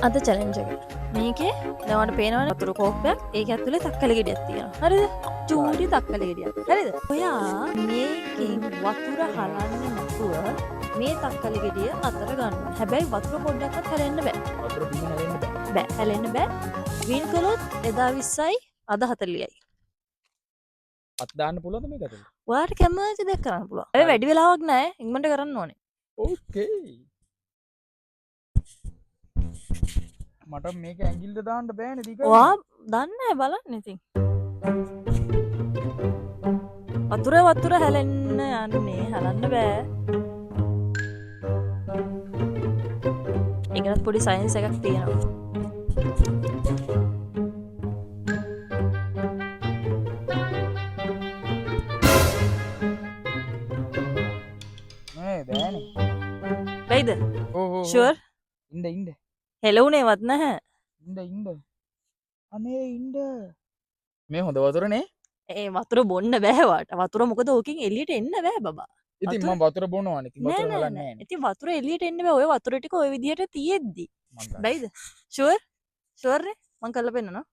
අද චැලෙන්ජ් එක. මේකේ දැන් ඔයාලට පේනවනේ වතුර කෝප්පයක්. ඒක ඇතුලේ තක්කලි ගෙඩියක් තියෙනවා. හරිද? චූටි තක්කලි ගෙඩියක්. හරිද? ඔයා මේකෙන් වතුර හලන්නේ නැතුව මේ තක්කලි ගෙඩිය අතර ගන්නවා. හැබැයි වතුර පොඩ්ඩක්වත් හැලෙන්න බෑ. වතුර බිම හැලෙන්න බෑ. බෑ හැලෙන්න බෑ. වින් කළොත් එදා 20යි අද 40යි. අත් දාන්න පුළුවන්ද මේක ඇතුලේ? ඔයාලට කැමති දෙයක් කරන්න පුළුවන්. ඒ වැඩි වෙලාවක් නැහැ. ඉක්මනට කරන්න ඕනේ. ඕකේ. මට මේක ඇඟිල්ලට දාන්න බෑනේ දිගට. ඔයා දන්නේ නැහැ බලන්න ඉතින්. වතුර හැලෙන්න යන්නේ හලන්න බෑ. ඒකත් පොඩි සයන්ස් එකක් තියෙනවා. නෑ බෑනේ. වෙයිද? ඔව් ඔව්. ෂුවර්? ඉන්න. හෙලුණේවත් නැහැ. ඉන්න. අනේ ඉන්න. මේ හොඳ වතුරනේ. ඒ වතුර බොන්න බෑ වාට. වතුර මොකද ඕකෙන් එළියට එන්න බෑ බබා. ඉතින් මම වතුර බොනවානේ. ඉතින් වතුර හලන්නේ නෑනේ. ඉතින් වතුර එළියට එන්න බෑ. ඔය වතුර ටික ඔය විදිහට තියෙද්දි. බැයිද? ෂුවර්? ෂුවර් නේ? මං කරලා පෙන්නනවා.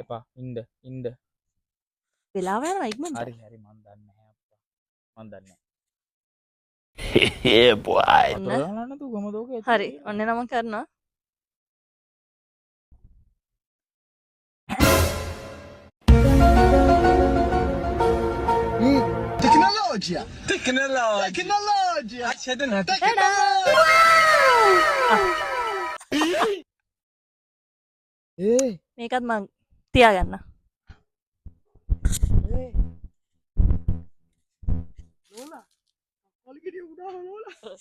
එපා. ඉන්න. වෙලාව යනවා ඉක්මනට. හරි මන් දන්නේ නැහැ අප්පා. මන් දන්නේ නැහැ. Yeah, boy. වතුර හලන්න තු කොහමද ඕක? හරි. ඔන්න නම කරනවා. Tecnologia. Accede නැති. මේකත් මං තියාගන්න. ලෝලා. කල්ගෙඩිය උඩා ලෝලා.